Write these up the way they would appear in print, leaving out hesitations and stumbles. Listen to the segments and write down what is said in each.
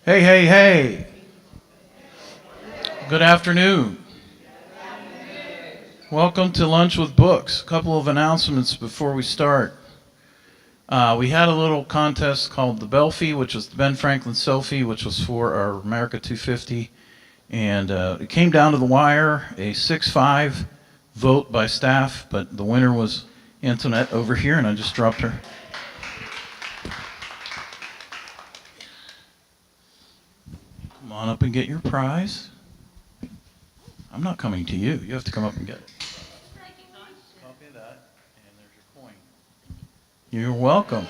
Hey, hey, hey. Good afternoon. Welcome to Lunch with Books. A couple of announcements before we start. We had a little contest called the Belfie, which was the Ben Franklin Selfie, which was for our America 250. And it came down to the wire, a 6-5 vote by staff, but the winner was Antoinette over here, and I just dropped her. Come on up and get your prize. I'm not coming to you. You have to come up and get it. Copy of that, and there's your coin. You're welcome.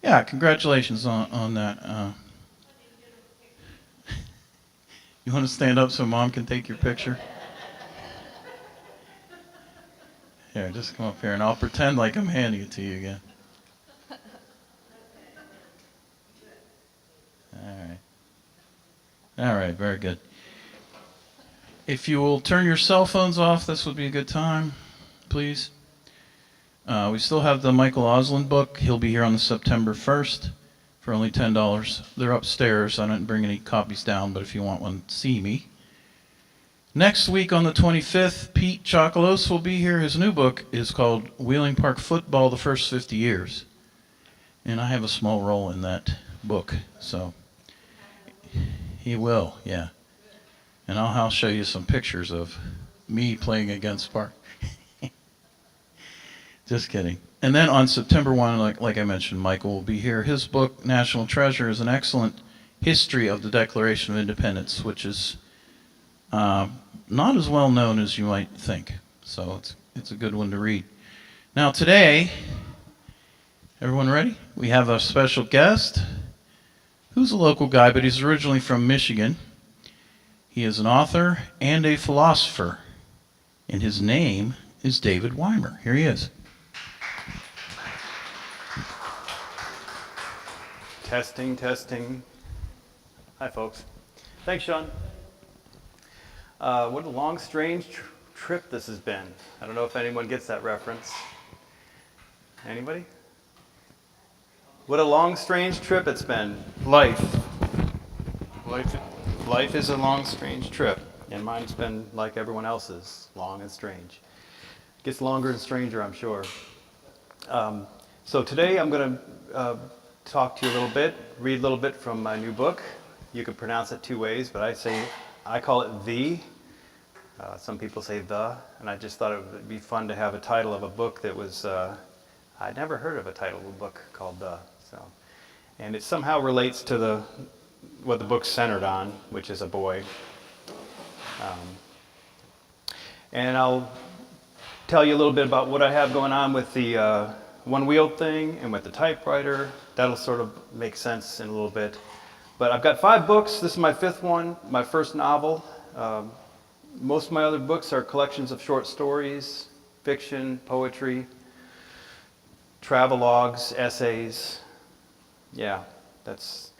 Yeah, congratulations on that. You want to stand up so Mom can take your picture? Here, just come up here, and I'll pretend like I'm handing it to you again. All right, very good. If you will turn your cell phones off, this would be a good time, please. We still have the Michael Osland book. He'll be here on the September 1st for only $10. They're upstairs. I didn't bring any copies down, but if you want one, see me. Next week on the 25th, Pete Chocolos will be here. His new book is called Wheeling Park Football, the First 50 Years. And I have a small role in that book, so he will, yeah. And I'll show you some pictures of me playing against Park. Just kidding. And then on September 1, like I mentioned, Michael will be here. His book, National Treasure, is an excellent history of the Declaration of Independence, which is not as well known as you might think. So it's a good one to read. Now today, everyone ready? We have a special guest who's a local guy, but he's originally from Michigan. He is an author and a philosopher, and his name is David Weimer. Here he is. Testing, testing. Hi, folks. Thanks, Sean. What a long, strange trip this has been. I don't know if anyone gets that reference. Anybody? What a long, strange trip it's been. Life is a long, strange trip, and mine's been like everyone else's, long and strange. It gets longer and stranger, I'm sure. So today I'm going to talk to you a little bit, read a little bit from my new book. You could pronounce it two ways, but I call it tHe. Some people say the, and I just thought it would be fun to have a title of a book that was, I'd never heard of a title of a book called the. So, and it somehow relates to what the book's centered on, which is a boy. And I'll tell you a little bit about what I have going on with the one-wheeled thing and with the typewriter. That'll sort of make sense in a little bit. But I've got 5 books. This is my 5th one, my first novel. Most of my other books are collections of short stories, fiction, poetry, travelogues, essays. Yeah, it's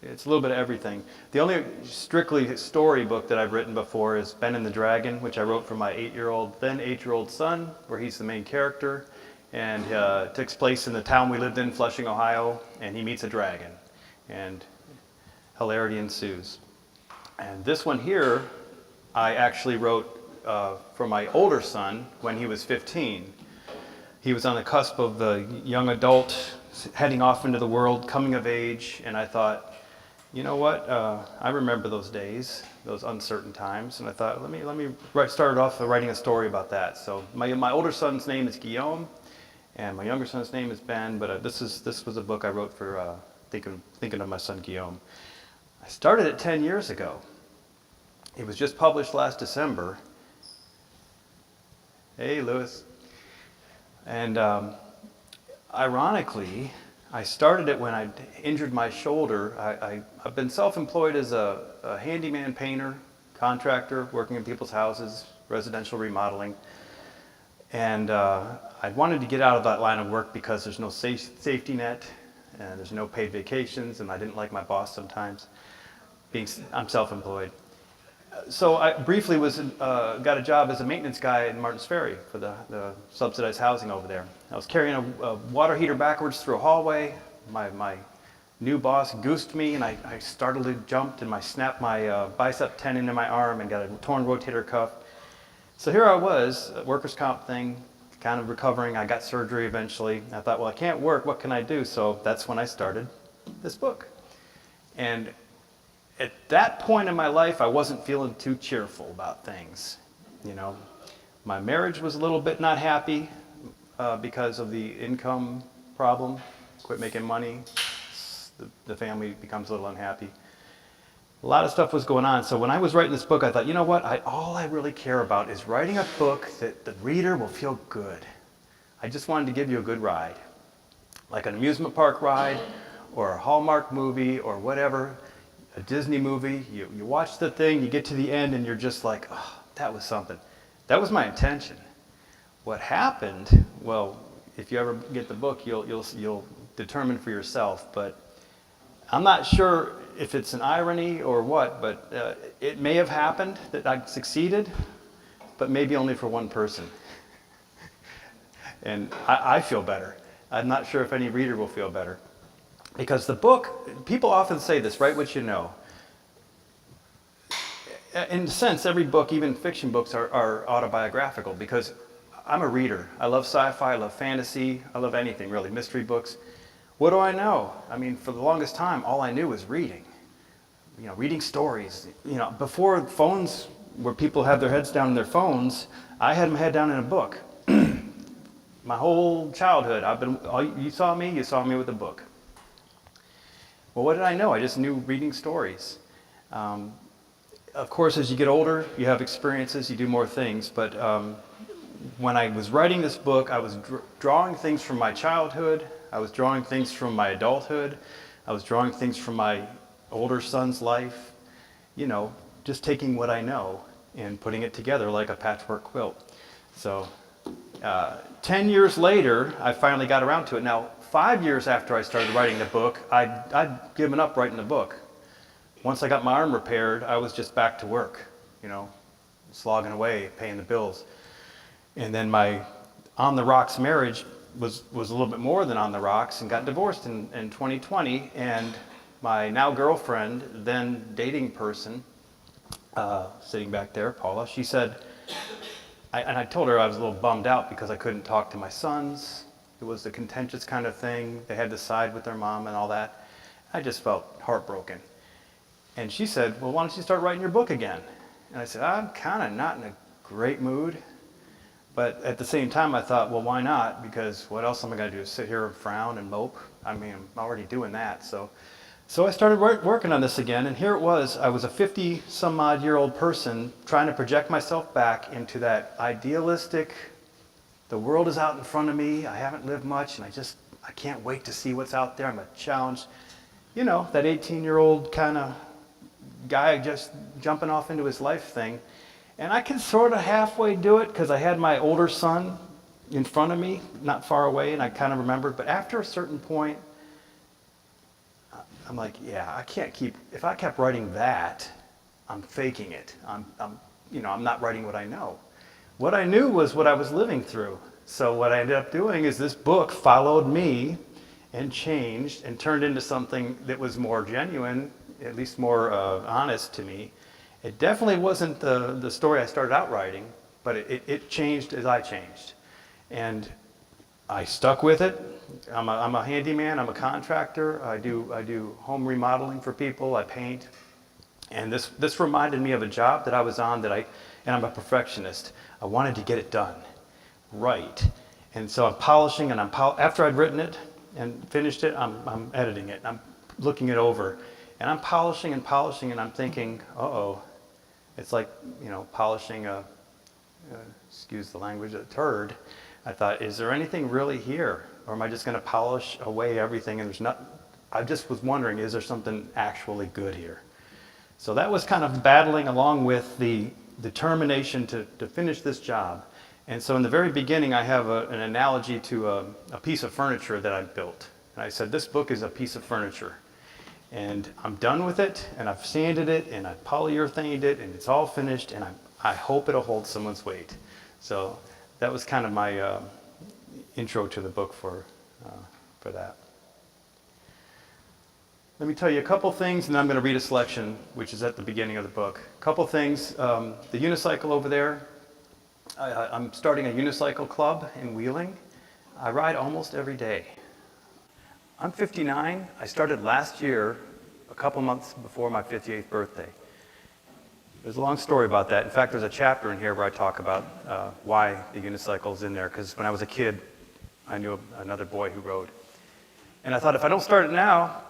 a little bit of everything. The only strictly story book that I've written before is Ben and the Dragon, which I wrote for my 8-year-old son, where he's the main character. And it takes place in the town we lived in, Flushing, Ohio, and he meets a dragon. And hilarity ensues. And this one here, I actually wrote for my older son when he was 15. He was on the cusp of the young adult, heading off into the world, coming of age, and I thought, you know what, I remember those days, those uncertain times, and I thought, let me start off writing a story about that. So my older son's name is Guillaume, and my younger son's name is Ben, but this was a book I wrote for thinking of my son Guillaume. I started it 10 years ago. It was just published last December. Hey, Lewis. And ironically, I started it when I injured my shoulder. I've been self-employed as a handyman painter, contractor, working in people's houses, residential remodeling. And I wanted to get out of that line of work because there's no safety net, and there's no paid vacations, and I didn't like my boss sometimes. I'm self-employed. So I briefly got a job as a maintenance guy in Martins Ferry for the subsidized housing over there. I was carrying a water heater backwards through a hallway. My new boss goosed me, and I startlingly jumped, and I snapped my bicep tendon in my arm and got a torn rotator cuff. So here I was, a workers' comp thing, kind of recovering. I got surgery eventually. I thought, well, I can't work. What can I do? So that's when I started this book. And at that point in my life, I wasn't feeling too cheerful about things. You know, my marriage was a little bit not happy because of the income problem. Quit making money, the family becomes a little unhappy. A lot of stuff was going on. So when I was writing this book, I thought, you know what? All I really care about is writing a book that the reader will feel good. I just wanted to give you a good ride, like an amusement park ride, or a Hallmark movie, or whatever. A Disney movie, you watch the thing, you get to the end, and you're just like, oh, that was something. That was my intention. What happened, well, if you ever get the book, you'll determine for yourself, but I'm not sure if it's an irony or what, but it may have happened that I succeeded, but maybe only for one person. And I feel better. I'm not sure if any reader will feel better. Because the book, people often say this, write what you know. In a sense, every book, even fiction books, are autobiographical because I'm a reader. I love sci-fi, I love fantasy, I love anything really, mystery books. What do I know? I mean, for the longest time, all I knew was reading. You know, reading stories. You know, before phones, where people have their heads down in their phones, I had my head down in a book. My whole childhood, you saw me with a book. Well, what did I know? I just knew reading stories. Of course, as you get older, you have experiences, you do more things. But when I was writing this book, I was drawing things from my childhood. I was drawing things from my adulthood. I was drawing things from my older son's life. You know, just taking what I know and putting it together like a patchwork quilt. So 10 years later, I finally got around to it. Now, 5 years after I started writing the book, I'd given up writing the book. Once I got my arm repaired, I was just back to work, you know, slogging away, paying the bills. And then my on the rocks marriage was a little bit more than on the rocks, and got divorced in 2020. And my now girlfriend, then dating person, sitting back there, Paula, she said, and I told her I was a little bummed out because I couldn't talk to my sons. It was a contentious kind of thing. They had to side with their mom and all that. I just felt heartbroken. And she said, well, why don't you start writing your book again? And I said, I'm kind of not in a great mood. But at the same time, I thought, well, why not? Because what else am I going to do? Sit here and frown and mope? I mean, I'm already doing that. So I started working on this again. And here it was. I was a 50-some-odd-year-old person trying to project myself back into that idealistic, the world is out in front of me. I haven't lived much, and I can't wait to see what's out there. I'm a challenge. You know, that 18-year-old kind of guy just jumping off into his life thing. And I can sort of halfway do it because I had my older son in front of me, not far away, and I kind of remembered. But after a certain point, I'm like, yeah, I can't keep, if I kept writing that, I'm faking it. I'm not writing what I know. What I knew was what I was living through. So what I ended up doing is this book followed me and changed and turned into something that was more genuine, at least more honest to me. It definitely wasn't the story I started out writing, but it changed as I changed. And I stuck with it. I'm a handyman, I'm a contractor, I do home remodeling for people, I paint. And this reminded me of a job that I was on and I'm a perfectionist. I wanted to get it done right. And so I'm polishing, and after I'd written it and finished it, I'm editing it, I'm looking it over. And I'm polishing, and I'm thinking, uh-oh, it's like, you know, polishing excuse the language, a turd. I thought, is there anything really here? Or am I just going to polish away everything and there's not, I just was wondering, is there something actually good here? So that was kind of battling along with the determination to finish this job. And so in the very beginning, I have an analogy to a piece of furniture that I built. And I said, this book is a piece of furniture. And I'm done with it, and I've sanded it, and I've polyurethaned it, and it's all finished, and I hope it'll hold someone's weight. So that was kind of my intro to the book for that. Let me tell you a couple things, and then I'm going to read a selection, which is at the beginning of the book. A couple things. The unicycle over there, I'm starting a unicycle club in Wheeling. I ride almost every day. I'm 59. I started last year, a couple months before my 58th birthday. There's a long story about that. In fact, there's a chapter in here where I talk about why the unicycle is in there, because when I was a kid, I knew another boy who rode. And I thought, if I don't start it now,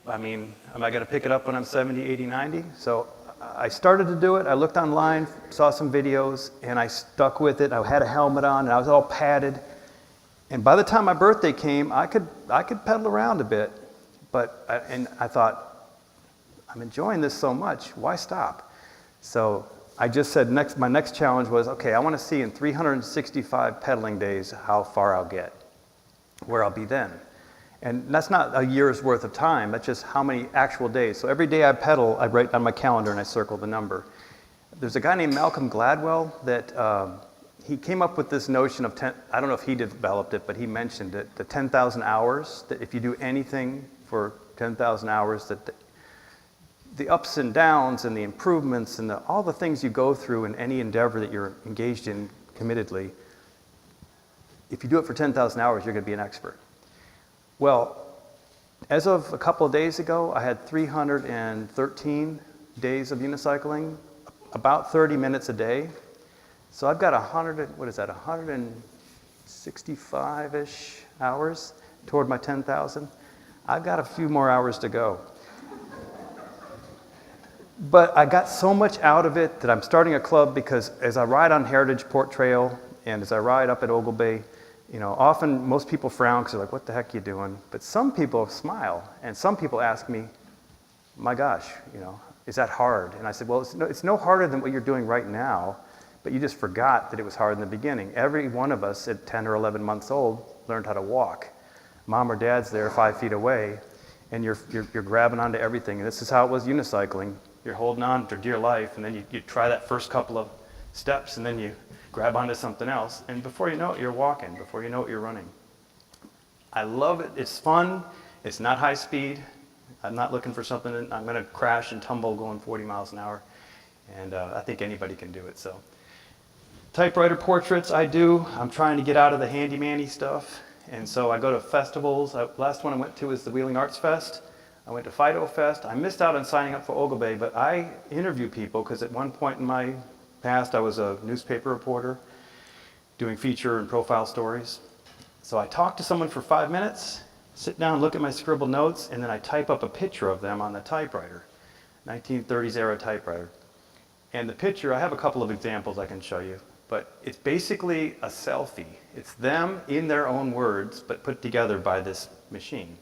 I mean, am I going to pick it up when I'm 70, 80, 90? So I started to do it. I looked online, saw some videos, and I stuck with it. I had a helmet on, and I was all padded. And by the time my birthday came, I could pedal around a bit. And I thought, I'm enjoying this so much. Why stop? So I just said, my next challenge was, okay, I want to see in 365 pedaling days how far I'll get, where I'll be then. And that's not a year's worth of time, that's just how many actual days. So every day I pedal, I write on my calendar and I circle the number. There's a guy named Malcolm Gladwell that he came up with this notion of 10, I don't know if he developed it, but he mentioned it, the 10,000 hours, that if you do anything for 10,000 hours, that the ups and downs and the improvements and all the things you go through in any endeavor that you're engaged in committedly, if you do it for 10,000 hours, you're going to be an expert. Well, as of a couple of days ago, I had 313 days of unicycling, about 30 minutes a day. So I've got 165-ish hours toward my 10,000. I've got a few more hours to go. But I got so much out of it that I'm starting a club, because as I ride on Heritage Port Trail and as I ride up at Oglebay, you know, often most people frown because they're like, what the heck are you doing? But some people smile, and some people ask me, my gosh, you know, is that hard? And I said, well, it's no harder than what you're doing right now, but you just forgot that it was hard in the beginning. Every one of us at 10 or 11 months old learned how to walk. Mom or dad's there 5 feet away, and you're grabbing onto everything. And this is how it was unicycling. You're holding on for dear life, and then you try that first couple of steps, and then you grab onto something else, and before you know it, you're walking. Before you know it, you're running. I love it. It's fun. It's not high speed. I'm not looking for something that I'm going to crash and tumble going 40 miles an hour, and I think anybody can do it. So, typewriter portraits, I'm trying to get out of the handy-manny stuff, and so I go to festivals. Last one I went to was the Wheeling Arts Fest. I went to Fido Fest. I missed out on signing up for Oglebay, but I interview people, because at one point in my past, I was a newspaper reporter doing feature and profile stories. So I talk to someone for 5 minutes, sit down, look at my scribbled notes, and then I type up a picture of them on the typewriter, 1930s era typewriter. And the picture, I have a couple of examples I can show you, but it's basically a selfie. It's them in their own words, but put together by this machine.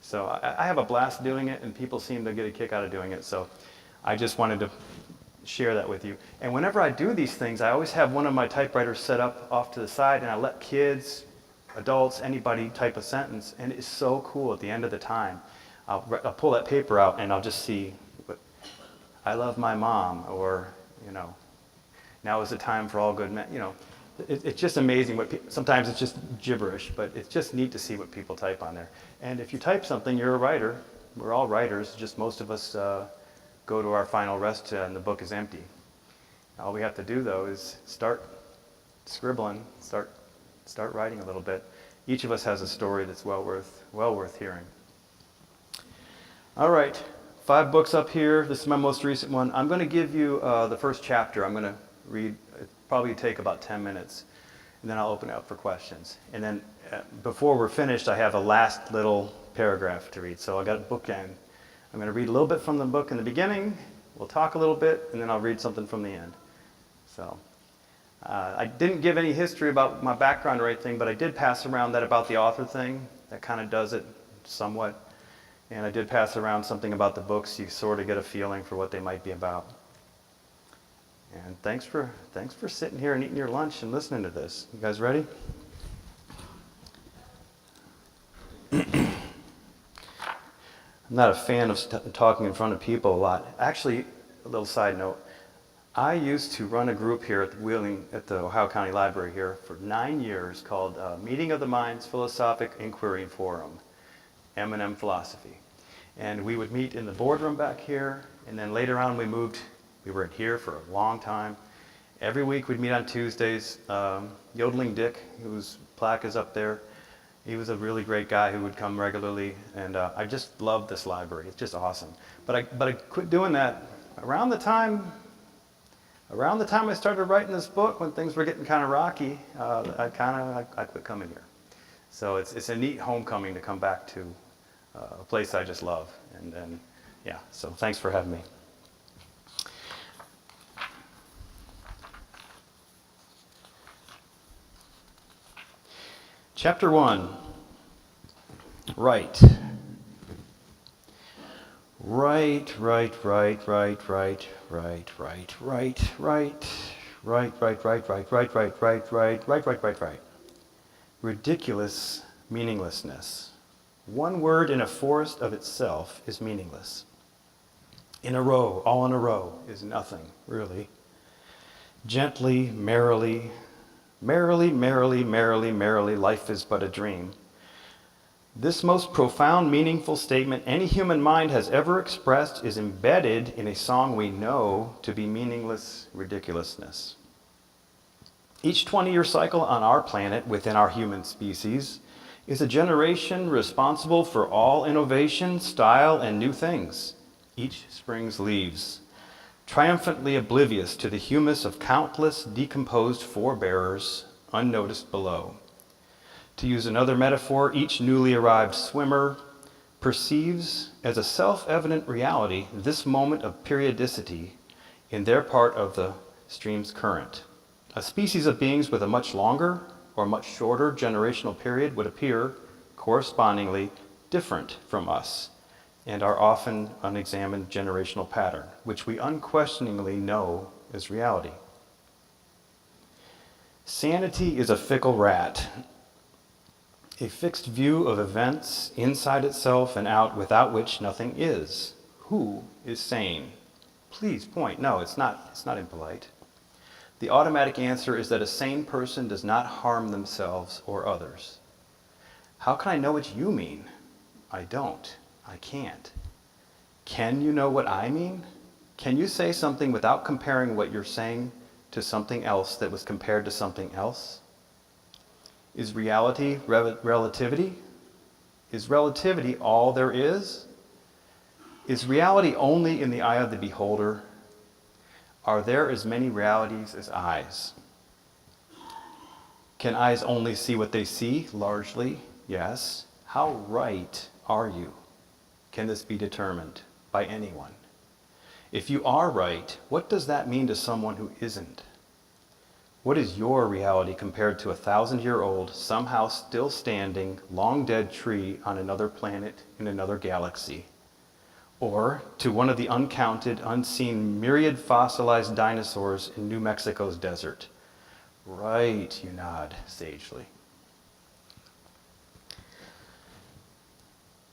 So I have a blast doing it, and people seem to get a kick out of doing it. So I just wanted to share that with you. And whenever I do these things, I always have one of my typewriters set up off to the side, and I let kids, adults, anybody type a sentence, and it's so cool at the end of the time. I'll pull that paper out, and I'll just see, I love my mom, or, you know, now is the time for all good men. You know, it's just amazing sometimes it's just gibberish, but it's just neat to see what people type on there. And if you type something, you're a writer. We're all writers, just most of us go to our final rest and the book is empty. All we have to do, though, is start scribbling, start writing a little bit. Each of us has a story that's well worth hearing. All right, 5 books up here. This is my most recent one. I'm going to give you the first chapter. I'm going to read. It'll probably take about 10 minutes, and then I'll open it up for questions. And then before we're finished, I have a last little paragraph to read. So I got a bookend. I'm going to read a little bit from the book in the beginning, we'll talk a little bit, and then I'll read something from the end. So I didn't give any history about my background or anything, but I did pass around that about the author thing. That kind of does it somewhat. And I did pass around something about the books. You sort of get a feeling for what they might be about. And thanks for sitting here and eating your lunch and listening to this. You guys ready? not a fan of talking in front of people a lot. Actually, a little side note, I used to run a group here at the Ohio County Library here for 9 years called Meeting of the Minds Philosophic Inquiry Forum, M&M Philosophy. And we would meet in the boardroom back here, and then later on we were in here for a long time. Every week we'd meet on Tuesdays. Yodeling Dick, whose plaque is up there, he was a really great guy who would come regularly, and I just loved this library. It's just awesome. But I quit doing that around the time I started writing this book, when things were getting kind of rocky. I quit coming here. So it's a neat homecoming to come back to a place I just love, and yeah. So thanks for having me. Chapter 1. Right. Right. Ridiculous meaninglessness. One word in a forest of itself is meaningless. In a row, all in a row, is nothing, really. Gently, merrily, life is but a dream. This most profound, meaningful statement any human mind has ever expressed is embedded in a song we know to be meaningless ridiculousness. Each 20-year cycle on our planet within our human species is a generation responsible for all innovation, style, and new things. Each spring's leaves, triumphantly oblivious to the humus of countless decomposed forebearers unnoticed below. To use another metaphor, each newly arrived swimmer perceives as a self-evident reality this moment of periodicity in their part of the stream's current. A species of beings with a much longer or much shorter generational period would appear correspondingly different from us and our often unexamined generational pattern, which we unquestioningly know is reality. Sanity is a fickle rat, a fixed view of events inside itself and out, without which nothing is. Who is sane? Please point. No, it's not impolite. The automatic answer is that a sane person does not harm themselves or others. How can I know what you mean? I don't. I can't. Can you know what I mean? Can you say something without comparing what you're saying to something else that was compared to something else? Is reality relativity? Is relativity all there is? Is reality only in the eye of the beholder? Are there as many realities as eyes? Can eyes only see what they see? Largely, yes. How right are you? Can this be determined by anyone? If you are right, what does that mean to someone who isn't? What is your reality compared to a 1,000-year-old, somehow still standing, long-dead tree on another planet in another galaxy? Or to one of the uncounted, unseen, myriad fossilized dinosaurs in New Mexico's desert? Right, you nod sagely.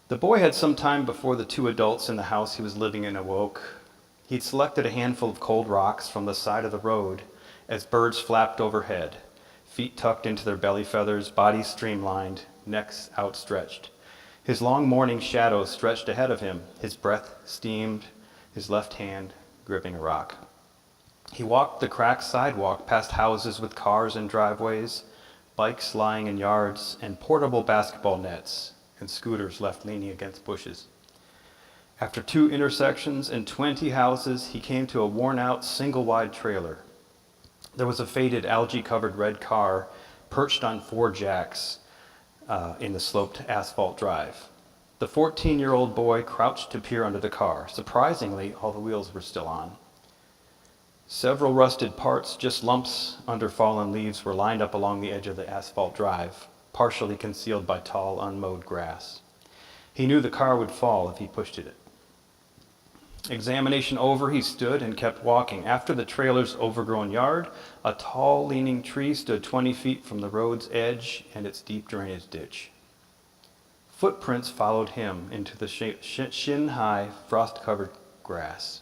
The boy had some time before the two adults in the house he was living in awoke. He'd selected a handful of cold rocks from the side of the road as birds flapped overhead, feet tucked into their belly feathers, bodies streamlined, necks outstretched. His long morning shadow stretched ahead of him, his breath steamed, his left hand gripping a rock. He walked the cracked sidewalk past houses with cars and driveways, bikes lying in yards, and portable basketball nets, and scooters left leaning against bushes. After 2 intersections and 20 houses, he came to a worn-out, single-wide trailer. There was a faded, algae-covered red car perched on 4 jacks in the sloped asphalt drive. The 14-year-old boy crouched to peer under the car. Surprisingly, all the wheels were still on. Several rusted parts, just lumps under fallen leaves, were lined up along the edge of the asphalt drive, partially concealed by tall, unmowed grass. He knew the car would fall if he pushed it. Examination over, he stood and kept walking. After the trailer's overgrown yard, a tall, leaning tree stood 20 feet from the road's edge and its deep drainage ditch. Footprints followed him into the shin-high, frost-covered grass.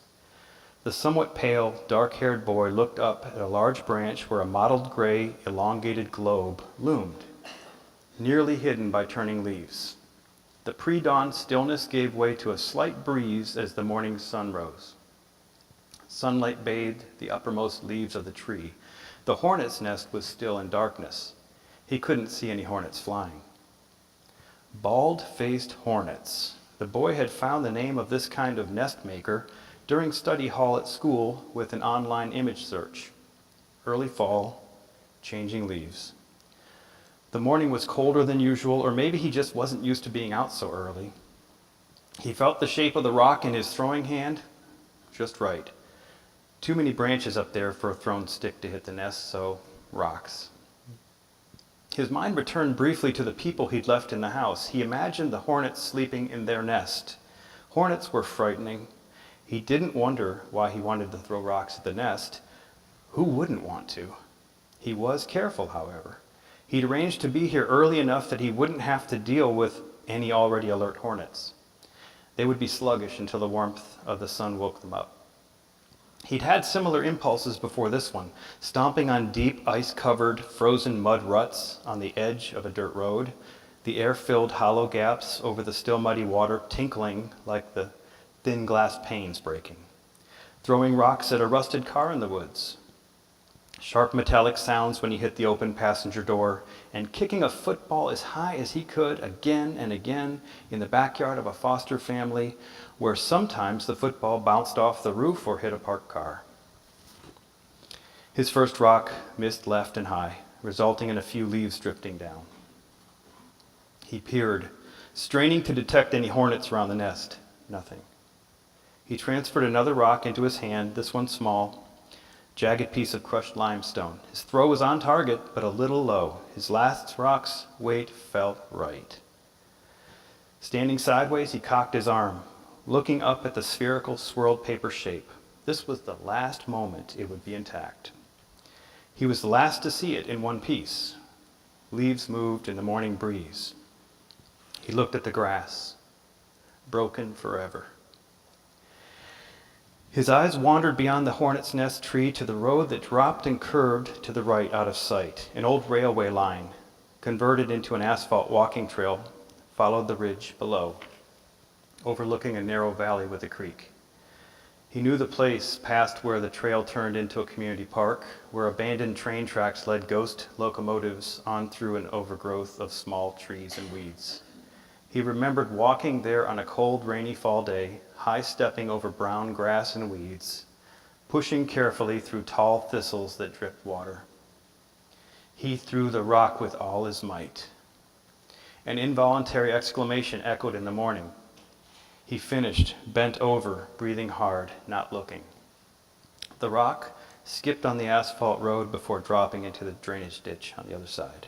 The somewhat pale, dark-haired boy looked up at a large branch where a mottled gray, elongated globe loomed, nearly hidden by turning leaves. The pre-dawn stillness gave way to a slight breeze as the morning sun rose. Sunlight bathed the uppermost leaves of the tree. The hornet's nest was still in darkness. He couldn't see any hornets flying. Bald-faced hornets. The boy had found the name of this kind of nest maker during study hall at school with an online image search. Early fall, changing leaves. The morning was colder than usual, or maybe he just wasn't used to being out so early. He felt the shape of the rock in his throwing hand just right. Too many branches up there for a thrown stick to hit the nest, so rocks. His mind returned briefly to the people he'd left in the house. He imagined the hornets sleeping in their nest. Hornets were frightening. He didn't wonder why he wanted to throw rocks at the nest. Who wouldn't want to? He was careful, however. He'd arranged to be here early enough that he wouldn't have to deal with any already alert hornets. They would be sluggish until the warmth of the sun woke them up. He'd had similar impulses before this one, stomping on deep, ice-covered, frozen mud ruts on the edge of a dirt road, the air-filled hollow gaps over the still muddy water tinkling like the thin glass panes breaking, throwing rocks at a rusted car in the woods, sharp metallic sounds when he hit the open passenger door, and kicking a football as high as he could again and again in the backyard of a foster family where sometimes the football bounced off the roof or hit a parked car. His first rock missed left and high, resulting in a few leaves drifting down. He peered, straining to detect any hornets around the nest. Nothing. He transferred another rock into his hand, this one small, jagged piece of crushed limestone. His throw was on target, but a little low. His last rock's weight felt right. Standing sideways, he cocked his arm, looking up at the spherical, swirled paper shape. This was the last moment it would be intact. He was the last to see it in one piece. Leaves moved in the morning breeze. He looked at the grass, broken forever. His eyes wandered beyond the hornet's nest tree to the road that dropped and curved to the right out of sight. An old railway line, converted into an asphalt walking trail, followed the ridge below, overlooking a narrow valley with a creek. He knew the place past where the trail turned into a community park, where abandoned train tracks led ghost locomotives on through an overgrowth of small trees and weeds. He remembered walking there on a cold, rainy fall day, high-stepping over brown grass and weeds, pushing carefully through tall thistles that dripped water. He threw the rock with all his might. An involuntary exclamation echoed in the morning. He finished, bent over, breathing hard, not looking. The rock skipped on the asphalt road before dropping into the drainage ditch on the other side.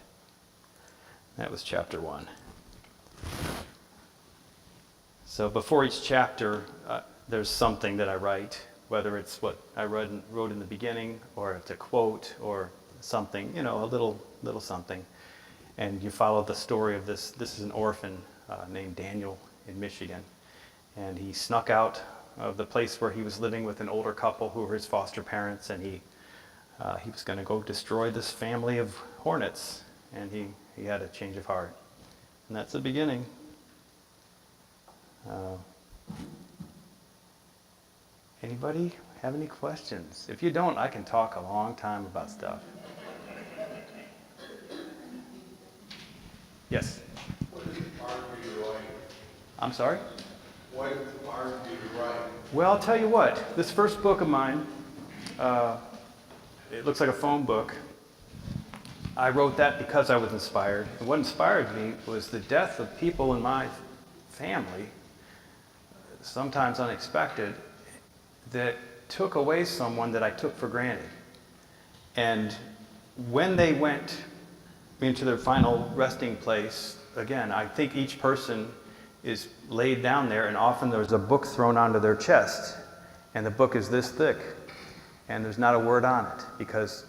That was chapter 1. So before each chapter, there's something that I write, whether it's what I wrote in the beginning, or it's a quote, or something, a little something. And you follow the story of this. This is an orphan named Daniel in Michigan. And he snuck out of the place where he was living with an older couple who were his foster parents, and he was going to go destroy this family of hornets. And he had a change of heart. And that's the beginning. Anybody have any questions? If you don't, I can talk a long time about stuff. Yes? What is inspired you to write? I'm sorry? What inspired you to write? Well, I'll tell you what. This first book of mine, it looks like a phone book. I wrote that because I was inspired. And what inspired me was the death of people in my family, sometimes unexpected, that took away someone that I took for granted. And when they went into their final resting place, again, I think each person is laid down there, and often there's a book thrown onto their chest, and the book is this thick, and there's not a word on it, because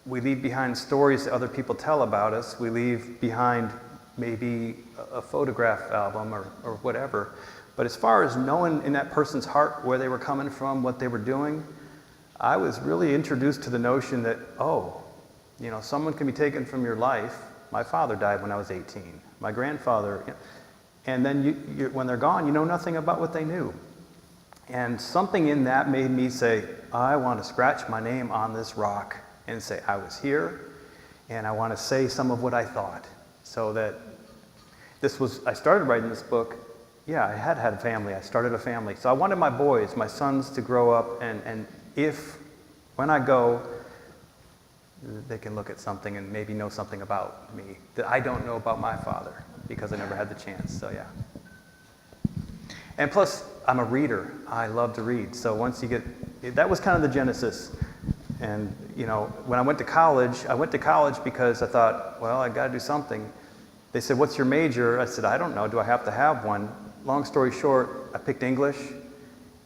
we leave behind stories that other people tell about us. We leave behind maybe a photograph album or whatever. But as far as knowing in that person's heart where they were coming from, what they were doing, I was really introduced to the notion that, oh, you know, someone can be taken from your life. My father died when I was 18. My grandfather, and then when they're gone, you know nothing about what they knew. And something in that made me say, I want to scratch my name on this rock and say I was here, and I want to say some of what I thought. So that I started writing this book, yeah, I had a family. I started a family. So I wanted my boys, my sons, to grow up, and if, when I go, they can look at something and maybe know something about me that I don't know about my father because I never had the chance. So yeah. And plus, I'm a reader. I love to read. So once you get, that was kind of the genesis. And you know, when I went to college because I thought, well, I got to do something. They said, what's your major? I said, I don't know. Do I have to have one? Long story short, I picked English.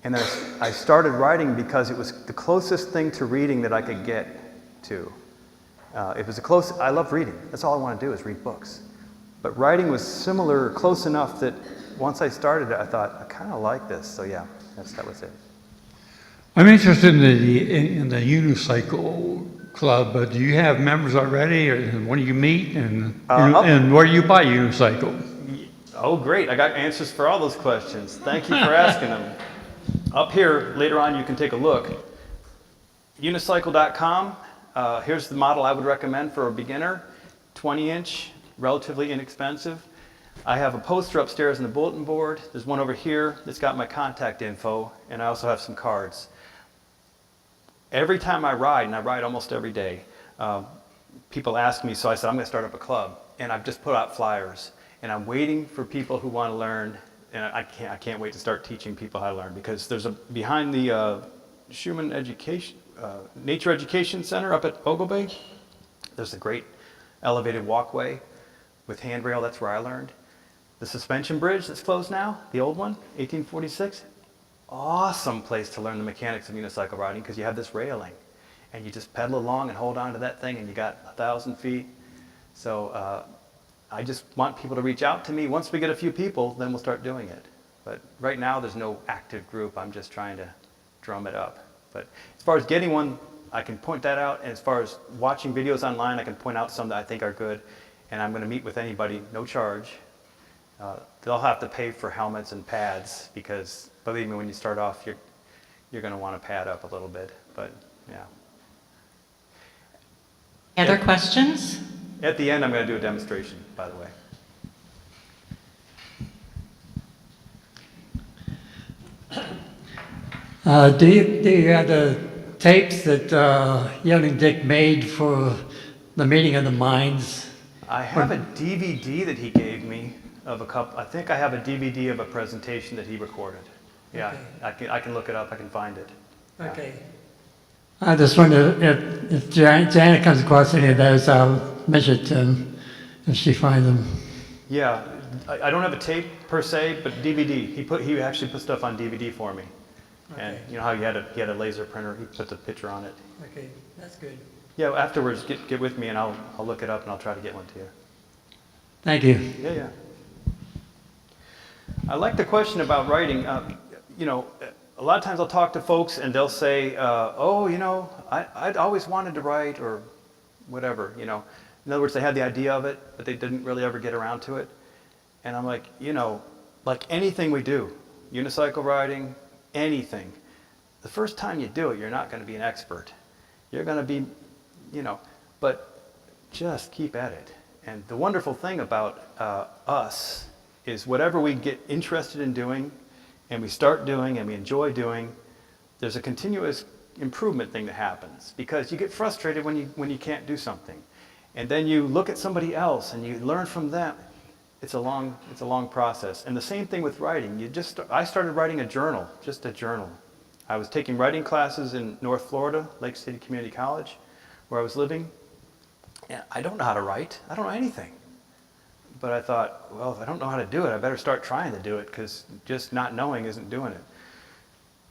And then I started writing because it was the closest thing to reading that I could get to. It was I love reading. That's all I want to do is read books. But writing was similar, close enough that once I started it, I thought, I kind of like this. So yeah, that was it. I'm interested in the unicycle club. Do you have members already, or when do you meet, and where do you buy unicycle? Oh, great. I got answers for all those questions. Thank you for asking them. Up here, later on, you can take a look. Unicycle.com. Here's the model I would recommend for a beginner. 20-inch, relatively inexpensive. I have a poster upstairs on the bulletin board. There's one over here that's got my contact info, and I also have some cards. Every time I ride, and I ride almost every day, people ask me, so I said, I'm going to start up a club. And I've just put out flyers. And I'm waiting for people who want to learn. And I can't wait to start teaching people how to learn, because there's behind the Schumann Education, Nature Education Center up at Oglebay, there's a great elevated walkway with handrail. That's where I learned. The suspension bridge that's closed now, the old one, 1846, awesome place to learn the mechanics of unicycle riding, because you have this railing and you just pedal along and hold on to that thing, and you got 1,000 feet. So I just want people to reach out to me. Once we get a few people, then we'll start doing it. But right now there's no active group. I'm just trying to drum it up. But as far as getting one, I can point that out. And as far as watching videos online, I can point out some that I think are good. And I'm going to meet with anybody, no charge. They'll have to pay for helmets and pads, because believe me, when you start off, you're going to want to pad up a little bit. But yeah. Other questions? At the end, I'm going to do a demonstration, by the way. Do you have the tapes that Young and Dick made for the meeting of the minds? I have a DVD that he gave me of a couple. I think I have a DVD of a presentation that he recorded. Yeah, okay. I can look it up. I can find it. Okay. Yeah. I just wonder if Janet comes across any of those, I'll mention it to him if she finds them. Yeah, I don't have a tape per se, but DVD. He actually put stuff on DVD for me. Okay. And you know how he had a laser printer. He put the picture on it. Okay, that's good. Yeah, afterwards get with me and I'll look it up and I'll try to get one to you. Thank you. Yeah. I like the question about writing. You know, a lot of times I'll talk to folks and they'll say, oh, you know, I'd always wanted to write, or whatever, you know. In other words, they had the idea of it, but they didn't really ever get around to it. And I'm like, you know, like anything we do, unicycle riding, anything, the first time you do it, you're not going to be an expert. You're going to be, you know, but just keep at it. And the wonderful thing about us is whatever we get interested in doing, and we start doing, and we enjoy doing, there's a continuous improvement thing that happens, because you get frustrated when you can't do something, and then you look at somebody else and you learn from them. It's a long process. And the same thing with writing. I started writing a journal, just a journal. I was taking writing classes in North Florida, Lake City Community College, where I was living, and I don't know how to write. I don't know anything. But I thought, well, if I don't know how to do it, I better start trying to do it, because just not knowing isn't doing it.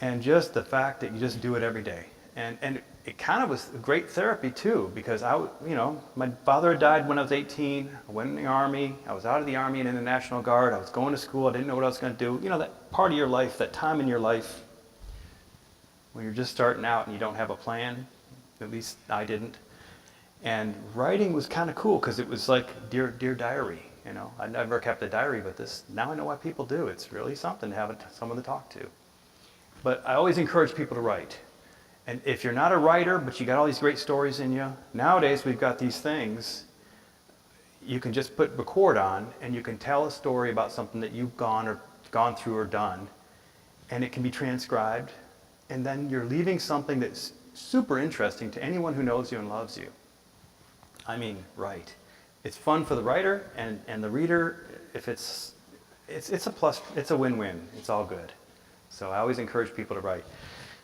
And just the fact that you just do it every day. And it kind of was great therapy too, because my father had died when I was 18. I went in the Army. I was out of the Army and in the National Guard. I was going to school. I didn't know what I was going to do. That part of your life, that time in your life when you're just starting out and you don't have a plan. At least I didn't. And writing was kind of cool because it was like dear diary. I never kept a diary, but now I know why people do. It's really something to have someone to talk to. But I always encourage people to write. And if you're not a writer, but you got all these great stories in you, nowadays we've got these things you can just put record on, and you can tell a story about something that you've gone through or done, and it can be transcribed, and then you're leaving something that's super interesting to anyone who knows you and loves you. I mean, write. It's fun for the writer and the reader. If it's a plus, it's a win-win. It's all good. So I always encourage people to write.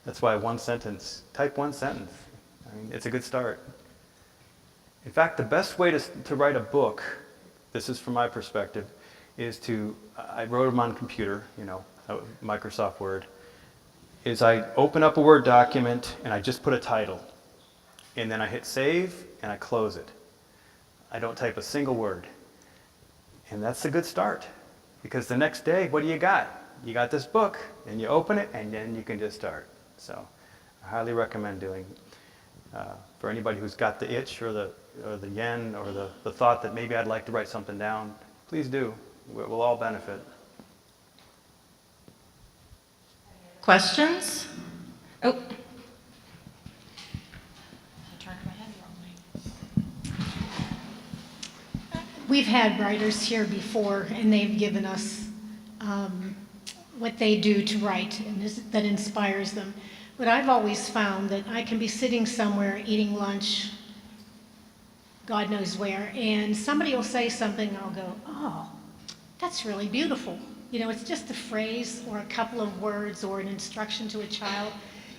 That's why type one sentence. I mean, it's a good start. In fact, the best way to write a book, this is from my perspective, is I wrote them on computer, Microsoft Word, is I open up a Word document and I just put a title. And then I hit save and I close it. I don't type a single word. And that's a good start. Because the next day, what do you got? You got this book, and you open it, and then you can just start. So I highly recommend doing, for anybody who's got the itch or the yen or the thought that maybe I'd like to write something down, please do. We'll all benefit. Questions? Oh. I turned my head the wrong way. We've had writers here before, and they've given us what they do to write, and that inspires them. But I've always found that I can be sitting somewhere eating lunch, God knows where, and somebody will say something, I'll go, oh, that's really beautiful. It's just a phrase or a couple of words or an instruction to a child,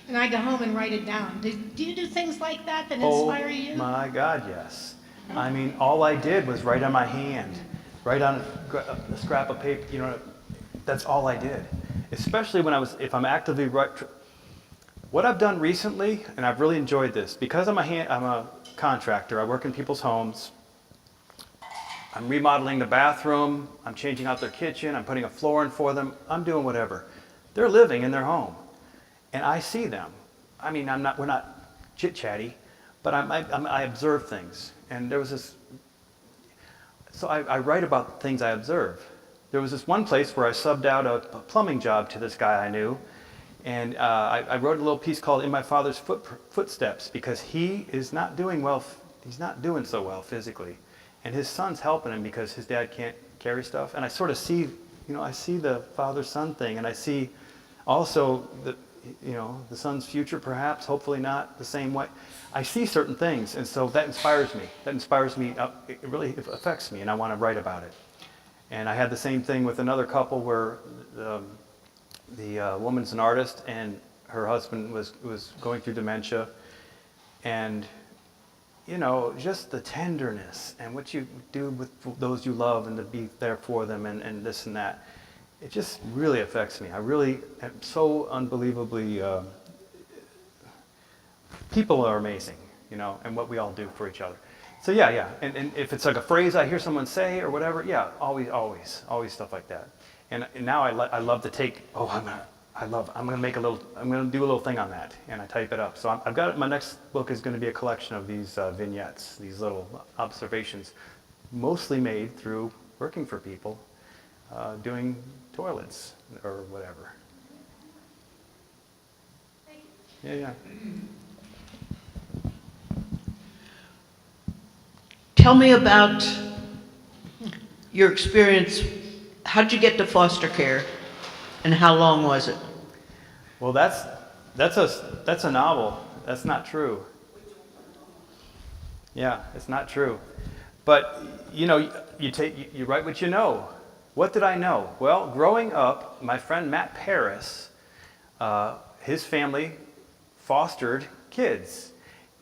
and I go home and write it down. Do you do things like that inspire you? Oh my God, yes. I mean, all I did was write on my hand, write on a scrap of paper, that's all I did. Especially if I'm actively writing. What I've done recently, and I've really enjoyed this, because I'm a contractor, I work in people's homes, I'm remodeling the bathroom, I'm changing out their kitchen, I'm putting a floor in for them, I'm doing whatever. They're living in their home, and I see them. I mean, we're not chit-chatty, but I observe things. And there was this, so I write about things I observe. There was this one place where I subbed out a plumbing job to this guy I knew, and I wrote a little piece called "In My Father's Footsteps" because he is not doing well. He's not doing so well physically, and his son's helping him because his dad can't carry stuff. And I sort of see, I see the father-son thing, and I see also the son's future, perhaps, hopefully not the same way. I see certain things, and so that inspires me. It really affects me, and I want to write about it. And I had the same thing with another couple where the woman's an artist, and her husband was going through dementia, and just the tenderness and what you do with those you love and to be there for them and this and that. It just really affects me. I really am so unbelievably, people are amazing, and what we all do for each other. So yeah. And if it's like a phrase I hear someone say or whatever, yeah, always stuff like that. And now I love to take, I'm gonna do a little thing on that, and I type it up. So I've got my next book is going to be a collection of these vignettes, these little observations, mostly made through working for people, doing toilets or whatever. Yeah. Tell me about your experience. How did you get to foster care, and how long was it? Well, that's a novel. That's not true. Yeah, it's not true. But you write what you know. What did I know? Well, growing up, my friend Matt Paris, his family fostered kids.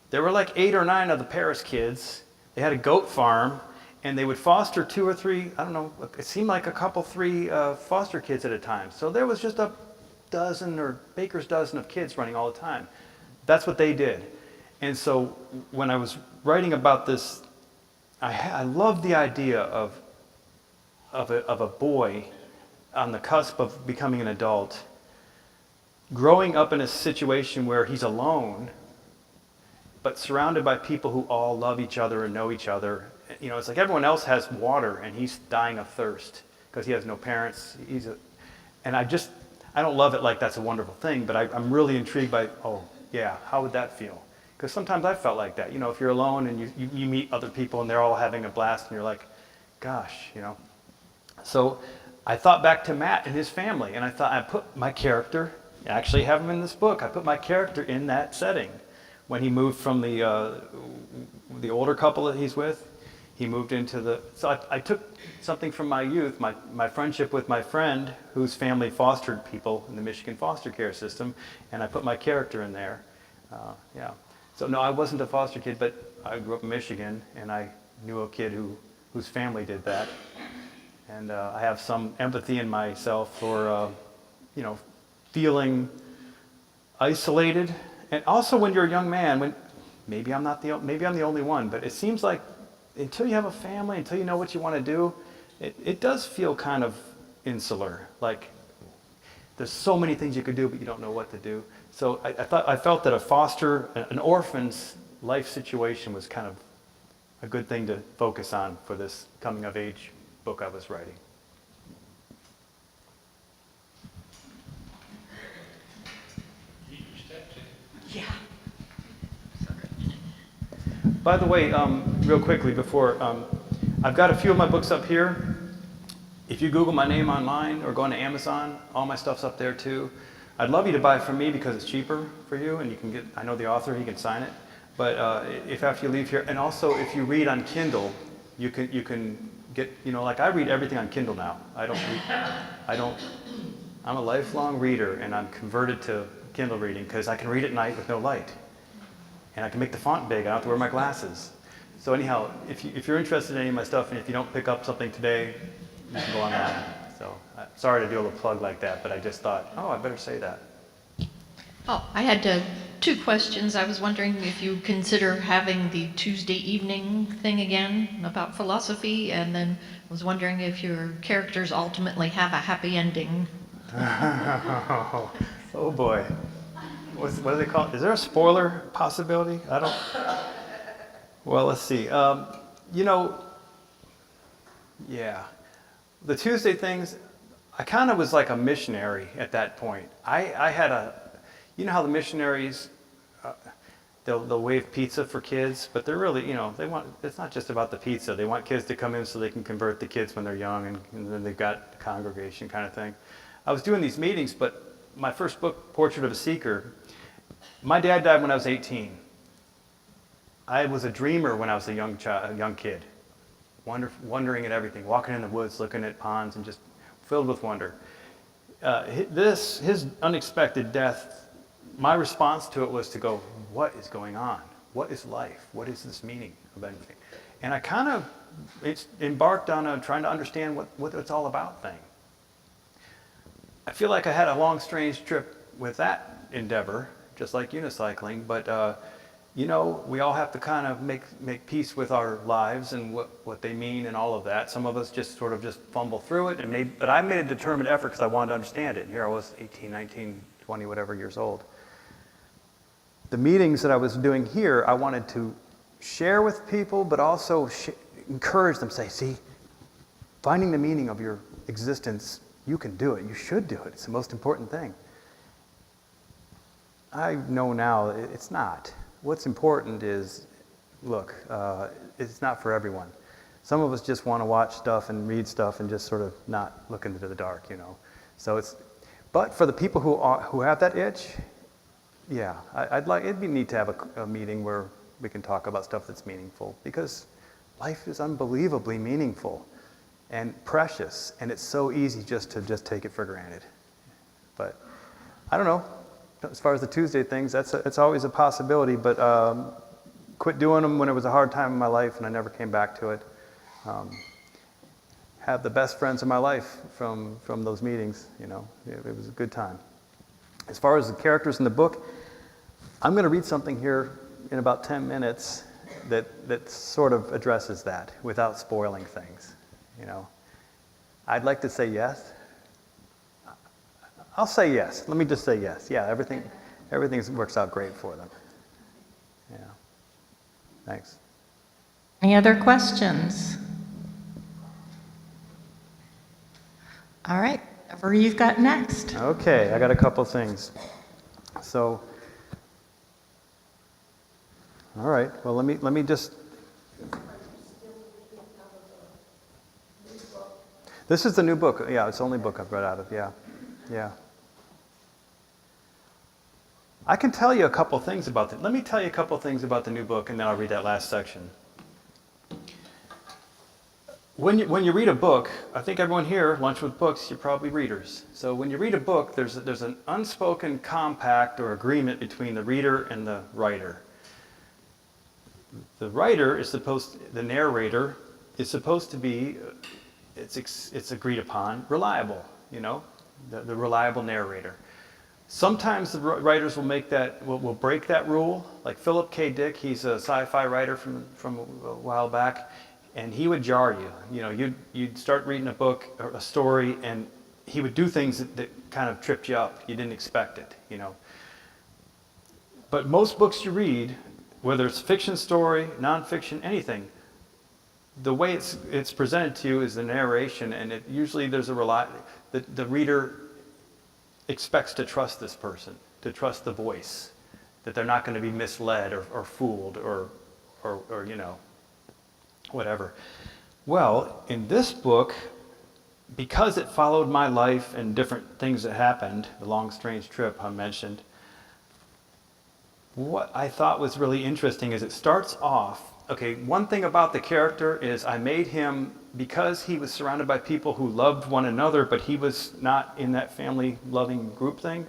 There were like 8 or 9 of the Paris kids. They had a goat farm, and they would foster 2 or 3, I don't know, it seemed like 3 foster kids at a time. So there was just a dozen or baker's dozen of kids running all the time. That's what they did. And so when I was writing about this, I loved the idea of a boy on the cusp of becoming an adult, growing up in a situation where he's alone, but surrounded by people who all love each other and know each other. You know, it's like everyone else has water and he's dying of thirst because he has no parents. And I don't love it like that's a wonderful thing, but I'm really intrigued by, oh yeah, how would that feel? Because sometimes I felt like that. You know, if you're alone and you meet other people and they're all having a blast and you're like, gosh, you know. So I thought back to Matt and his family, and I thought I put my character, I actually have him in this book, I put my character in that setting. When he moved from the older couple that he's with, he moved into the, so I took something from my youth, my friendship with my friend whose family fostered people in the Michigan foster care system, and I put my character in there. Yeah. So no, I wasn't a foster kid, but I grew up in Michigan, and I knew a kid whose family did that. And I have some empathy in myself for, you know, feeling isolated. And also when you're a young man, maybe I'm the only one, but it seems like until you have a family, until you know what you want to do, it does feel kind of insular. Like there's so many things you could do, but you don't know what to do. So I felt that an orphan's life situation was kind of a good thing to focus on for this coming of age book I was writing. Yeah. By the way, real quickly before, I've got a few of my books up here. If you Google my name online or go on to Amazon, all my stuff's up there too. I'd love you to buy it from me because it's cheaper for you, and you can get, I know the author, he can sign it. But if after you leave here, and also if you read on Kindle, you can get, you know, like I read everything on Kindle now. I'm a lifelong reader, and I'm converted to Kindle reading because I can read at night with no light. And I can make the font big, I don't have to wear my glasses. So anyhow, if you're interested in any of my stuff, and if you don't pick up something today, you can go online. So sorry to do a little plug like that, but I just thought, oh, I better say that. Oh, I had two questions. I was wondering if you consider having the Tuesday evening thing again about philosophy, and then I was wondering if your characters ultimately have a happy ending. Oh boy. What do they call it? Is there a spoiler possibility? I don't. Well, let's see. You know, yeah. The Tuesday things, I kind of was like a missionary at that point. I had you know how the missionaries, they'll wave pizza for kids, but they're really, you know, it's not just about the pizza. They want kids to come in so they can convert the kids when they're young, and then they've got the congregation kind of thing. I was doing these meetings, but my first book, Portrait of a Seeker, my dad died when I was 18. I was a dreamer when I was a young kid, wondering at everything, walking in the woods, looking at ponds, and just filled with wonder. His unexpected death, my response to it was to go, what is going on? What is life? What is this meaning of anything? And I kind of embarked on trying to understand what it's all about thing. I feel like I had a long, strange trip with that endeavor, just like unicycling, but you know, we all have to kind of make peace with our lives and what they mean and all of that. Some of us just sort of just fumble through it, but I made a determined effort because I wanted to understand it. And here I was 18, 19, 20, whatever years old. The meetings that I was doing here, I wanted to share with people, but also encourage them, say, see, finding the meaning of your existence, you can do it, you should do it, it's the most important thing. I know now it's not. What's important is, look, it's not for everyone. Some of us just want to watch stuff and read stuff and just sort of not look into the dark, you know. So but for the people who have that itch, yeah, it'd be neat to have a meeting where we can talk about stuff that's meaningful, because life is unbelievably meaningful and precious, and it's so easy just to take it for granted. But I don't know. As far as the Tuesday things, it's always a possibility, but quit doing them when it was a hard time in my life and I never came back to it. Have the best friends in my life from those meetings, you know. It was a good time. As far as the characters in the book, I'm going to read something here in about 10 minutes that sort of addresses that without spoiling things. You know, I'd like to say yes. I'll say yes. Let me just say yes. Yeah, everything works out great for them. Yeah. Thanks. Any other questions? All right, whatever you've got next. Okay, I got a couple things. So, all right. Well, let me just. This is the new book. Yeah, it's the only book I've read out of. Yeah, yeah. I can tell you a couple things about it. Let me tell you a couple things about the new book, and then I'll read that last section. When you read a book, I think everyone here, Lunch with Books, you're probably readers. So when you read a book, there's an unspoken compact or agreement between the reader and the writer. The writer is the narrator is supposed to be, it's agreed upon, reliable, you know, the reliable narrator. Sometimes the writers will break that rule, like Philip K. Dick. He's a sci-fi writer from a while back, and he would jar you. You know, you'd start reading a book or a story, and he would do things that kind of tripped you up. You didn't expect it, you know. But most books you read, whether it's fiction story, nonfiction, anything, the way it's presented to you is the narration, and usually there's the reader expects to trust this person, to trust the voice, that they're not going to be misled or fooled or you know, whatever. Well, in this book, because it followed my life and different things that happened, the long strange trip I mentioned, what I thought was really interesting is it starts off, okay, one thing about the character is I made him, because he was surrounded by people who loved one another, but he was not in that family-loving group thing,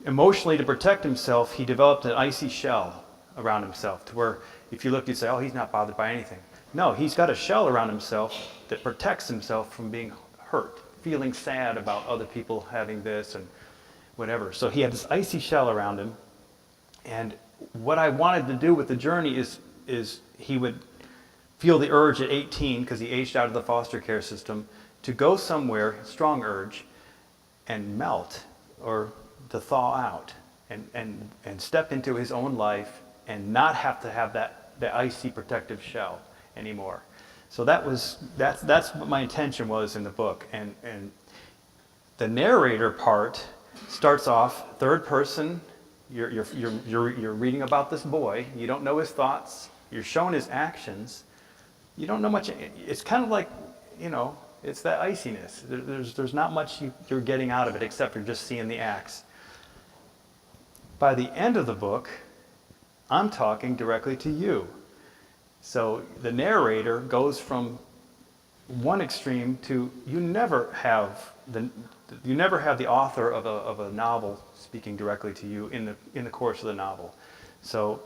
emotionally, to protect himself, he developed an icy shell around himself, to where if you look, you'd say, oh, he's not bothered by anything. No, he's got a shell around himself that protects himself from being hurt, feeling sad about other people having this and whatever. So he had this icy shell around him. And what I wanted to do with the journey is he would feel the urge at 18, because he aged out of the foster care system, to go somewhere, strong urge, and melt, or to thaw out, and step into his own life and not have to have that icy protective shell anymore. So that's what my intention was in the book. And the narrator part starts off third person. You're reading about this boy. You don't know his thoughts. You're shown his actions. You don't know much. It's kind of like, you know, it's that iciness. There's not much you're getting out of it except for just seeing the acts. By the end of the book, I'm talking directly to you. So the narrator goes from one extreme to you never have the author of a novel speaking directly to you in the course of the novel. So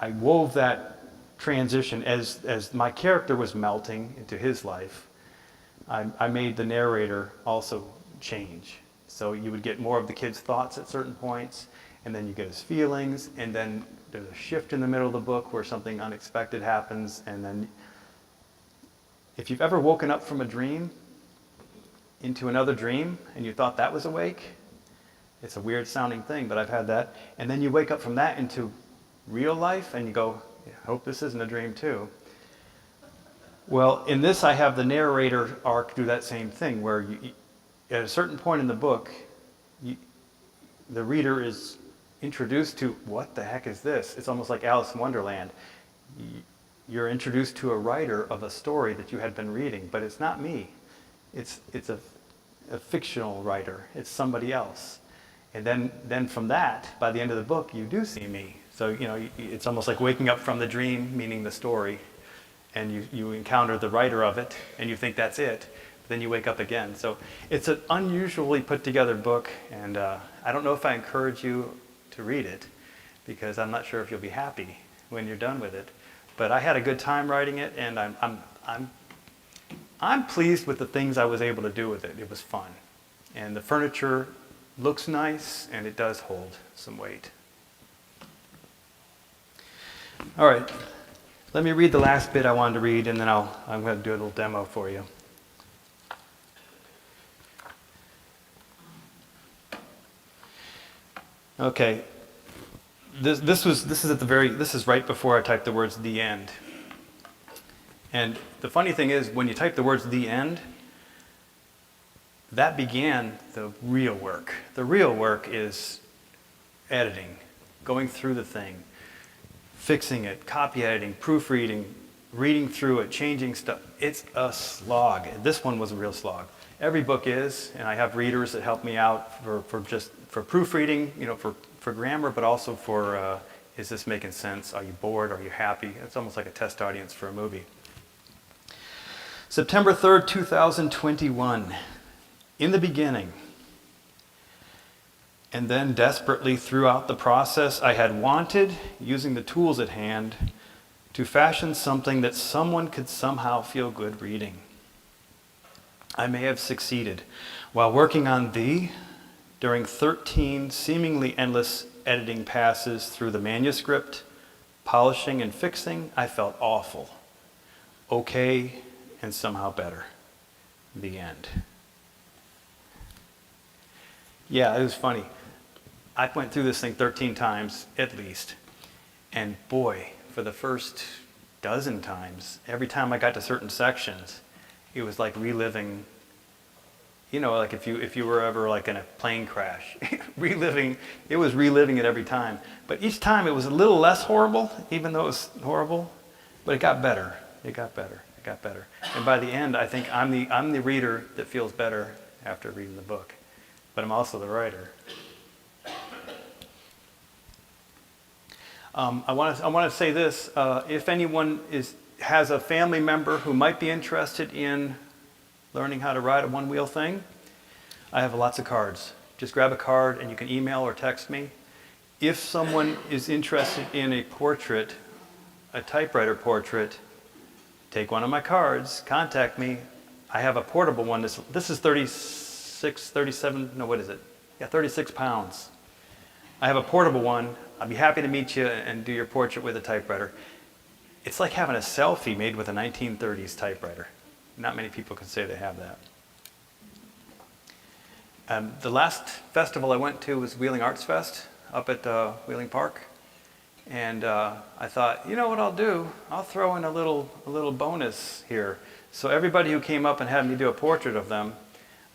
I wove that transition as my character was melting into his life. I made the narrator also change. So you would get more of the kid's thoughts at certain points, and then you get his feelings, and then there's a shift in the middle of the book where something unexpected happens, and then if you've ever woken up from a dream into another dream and you thought that was awake, it's a weird sounding thing, but I've had that. And then you wake up from that into real life and you go, I hope this isn't a dream too. Well, in this I have the narrator arc do that same thing, where at a certain point in the book, the reader is introduced to, what the heck is this? It's almost like Alice in Wonderland. You're introduced to a writer of a story that you had been reading, but it's not me. It's a fictional writer. It's somebody else. And then from that, by the end of the book, you do see me. So, you know, it's almost like waking up from the dream, meaning the story, and you encounter the writer of it, and you think that's it. But then you wake up again. So it's an unusually put together book, and I don't know if I encourage you to read it, because I'm not sure if you'll be happy when you're done with it. But I had a good time writing it, and I'm pleased with the things I was able to do with it. It was fun. And the furniture looks nice, and it does hold some weight. All right. Let me read the last bit I wanted to read, and then I'm going to do a little demo for you. Okay. This is right before I typed the words "the end." And the funny thing is, when you type the words "the end," that began the real work. The real work is editing, going through the thing, fixing it, copy editing, proofreading, reading through it, changing stuff. It's a slog. This one was a real slog. Every book is, and I have readers that help me out for proofreading, for grammar, but also for is this making sense? Are you bored? Are you happy? It's almost like a test audience for a movie. September 3rd, 2021. In the beginning, and then desperately throughout the process, I had wanted, using the tools at hand, to fashion something that someone could somehow feel good reading. I may have succeeded. While working on tHe, during 13 seemingly endless editing passes through the manuscript, polishing and fixing, I felt awful. Okay, and somehow better. The end. Yeah, it was funny. I went through this thing 13 times, at least. And boy, for the first dozen times, every time I got to certain sections, it was like reliving, like if you were ever like in a plane crash, it was reliving it every time. But each time it was a little less horrible, even though it was horrible, but it got better. It got better. It got better. And by the end, I think I'm the reader that feels better after reading the book. But I'm also the writer. I want to say this. If anyone has a family member who might be interested in learning how to ride a one-wheel thing, I have lots of cards. Just grab a card and you can email or text me. If someone is interested in a portrait, a typewriter portrait, take one of my cards, contact me. I have a portable one. This is 36 pounds. I have a portable one. I'd be happy to meet you and do your portrait with a typewriter. It's like having a selfie made with a 1930s typewriter. Not many people can say they have that. The last festival I went to was Wheeling Arts Fest up at Wheeling Park. And I thought, you know what I'll do? I'll throw in a little bonus here. So everybody who came up and had me do a portrait of them,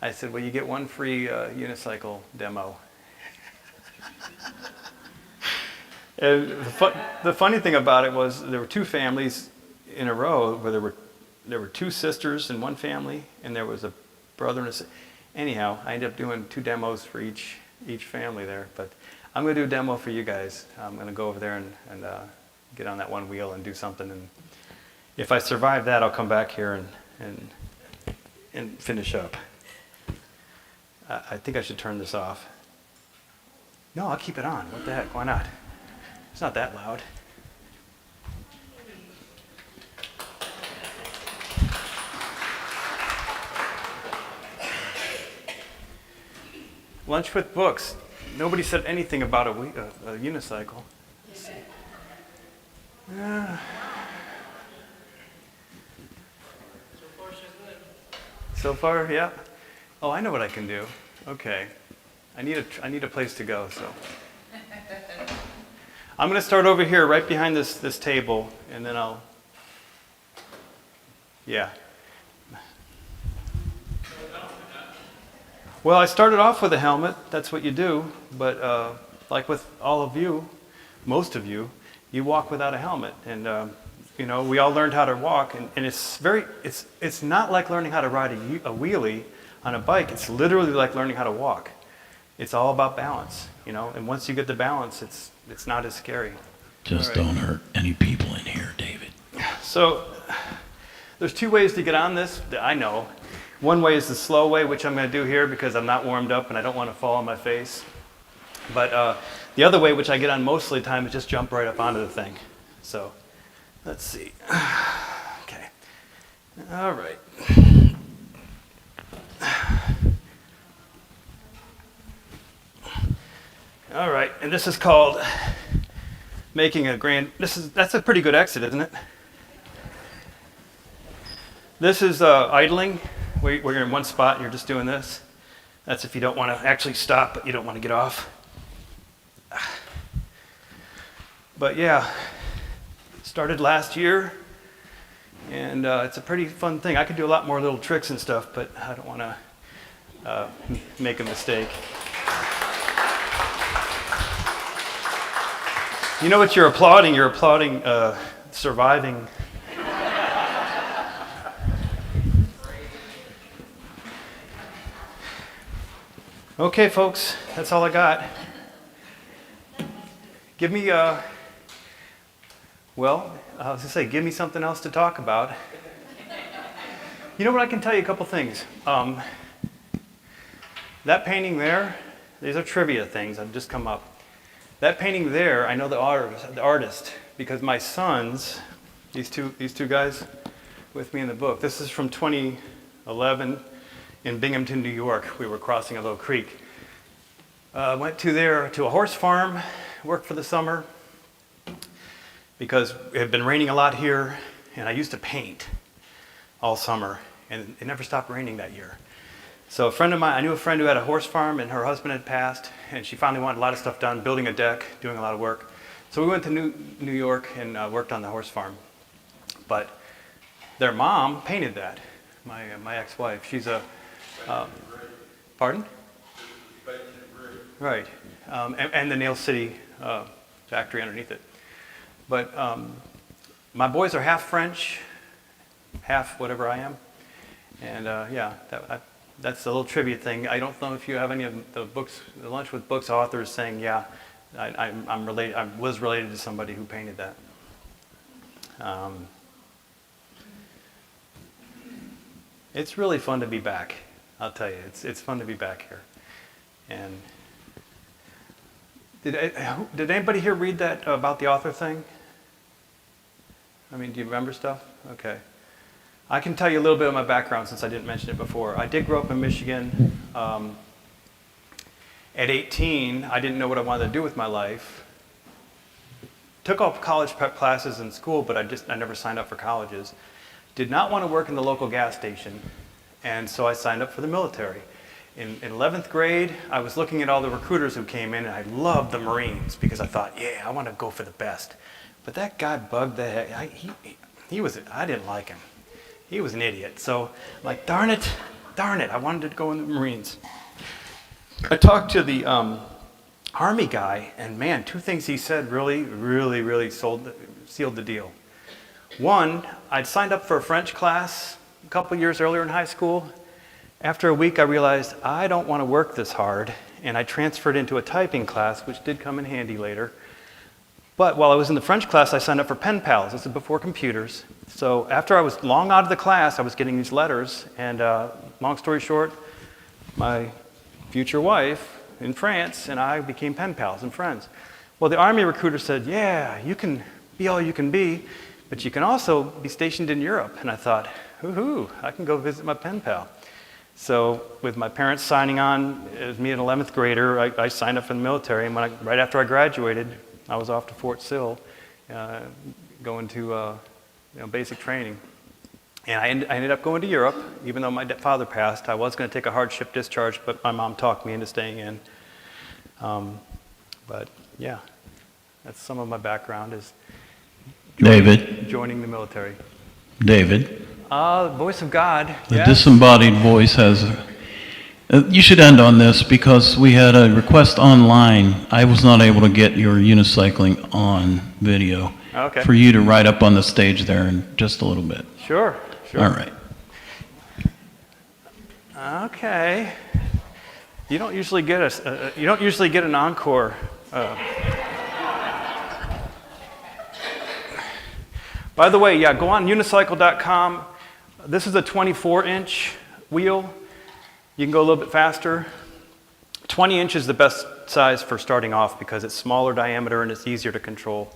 I said, well, you get one free unicycle demo. And the funny thing about it was there were two families in a row where there were two sisters in one family, and there was a brother and a sister. Anyhow, I ended up doing 2 demos for each family there. But I'm going to do a demo for you guys. I'm going to go over there and get on that one wheel and do something. And if I survive that, I'll come back here and finish up. I think I should turn this off. No, I'll keep it on. What the heck? Why not? It's not that loud. Lunch with books. Nobody said anything about a unicycle. So far, yeah. Oh, I know what I can do. Okay. I need a place to go, so. I'm going to start over here right behind this table, and then yeah. Well, I started off with a helmet. That's what you do. But like with all of you, most of you, you walk without a helmet. And, we all learned how to walk. And it's not like learning how to ride a wheelie on a bike. It's literally like learning how to walk. It's all about balance, And once you get the balance, it's not as scary. Just don't hurt any people in here, David. So there's 2 ways to get on this that I know. One way is the slow way, which I'm going to do here because I'm not warmed up and I don't want to fall on my face. But the other way, which I get on most of the time, is just jump right up onto the thing. So let's see. Okay. All right. All right, and this is called making a grand, that's a pretty good exit, isn't it? This is idling, where you're in one spot and you're just doing this. That's if you don't want to actually stop, but you don't want to get off. But yeah, started last year, and it's a pretty fun thing. I could do a lot more little tricks and stuff, but I don't want to make a mistake. You know what you're applauding? You're applauding surviving. Okay, folks, that's all I got. Give me, well, I was going to say, give me something else to talk about. You know what, I can tell you a couple things. That painting there, these are trivia things that have just come up. That painting there, I know the artist, because my sons, these two guys with me in the book, this is from 2011 in Binghamton, New York. We were crossing a little creek. Went to a horse farm, worked for the summer, because it had been raining a lot here, and I used to paint all summer, and it never stopped raining that year. So a friend of mine, I knew a friend who had a horse farm, and her husband had passed, and she finally wanted a lot of stuff done, building a deck, doing a lot of work. So we went to New York and worked on the horse farm. But their mom painted that, my ex-wife. She's a, pardon? Right, and the Nail City factory underneath it. But my boys are half French, half whatever I am. And yeah, that's a little trivia thing. I don't know if you have any of the books, the Lunch with Books authors saying, yeah, I was related to somebody who painted that. It's really fun to be back. I'll tell you, it's fun to be back here. And did anybody here read that about the author thing? I mean, do you remember stuff? Okay. I can tell you a little bit of my background since I didn't mention it before. I did grow up in Michigan. At 18, I didn't know what I wanted to do with my life. Took all college prep classes in school, but I never signed up for colleges. Did not want to work in the local gas station, and so I signed up for the military. In 11th grade, I was looking at all the recruiters who came in, and I loved the Marines because I thought, yeah, I want to go for the best. But that guy bugged the heck. I didn't like him. He was an idiot. So I'm like, darn it, I wanted to go in the Marines. I talked to the Army guy, and man, two things he said really sealed the deal. One, I'd signed up for a French class a couple years earlier in high school. After a week, I realized I don't want to work this hard, and I transferred into a typing class, which did come in handy later. But while I was in the French class, I signed up for pen pals. This is before computers. So after I was long out of the class, I was getting these letters, and long story short, my future wife in France and I became pen pals and friends. Well, the Army recruiter said, yeah, you can be all you can be, but you can also be stationed in Europe. And I thought, hoo-hoo, I can go visit my pen pal. So with my parents signing on as me an 11th grader, I signed up for the military, and right after I graduated, I was off to Fort Sill, going to basic training. And I ended up going to Europe, even though my father passed. I was going to take a hardship discharge, but my mom talked me into staying in. But yeah, that's some of my background is joining the military. David, Voice of God. the Yes. disembodied voice has you should end on this because we had a request online. I was not able to get your unicycling on video. Okay. For you to ride up on the stage there in just a little bit. Sure. All right. Okay. You don't usually get an encore. By the way, yeah, go on unicycle.com. This is a 24-inch wheel. You can go a little bit faster. 20 inch is the best size for starting off because it's smaller diameter and it's easier to control.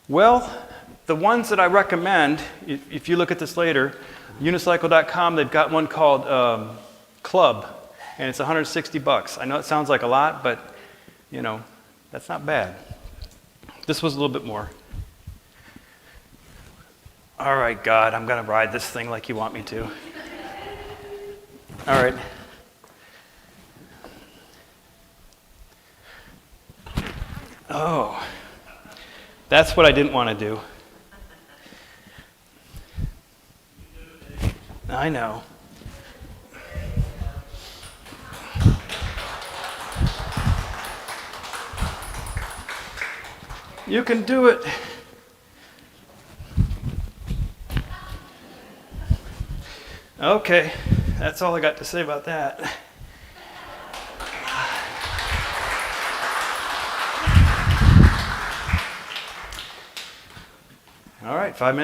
Well, the ones that I recommend, if you look at this later, unicycle.com, they've got one called Club, and it's $160. I know it sounds like a lot, but that's not bad. This was a little bit more. All right, God, I'm going to ride this thing like you want me to. All right. Oh, that's what I didn't want to do. I know. You can do it. Okay, that's all I got to say about that. All right, 5 minutes.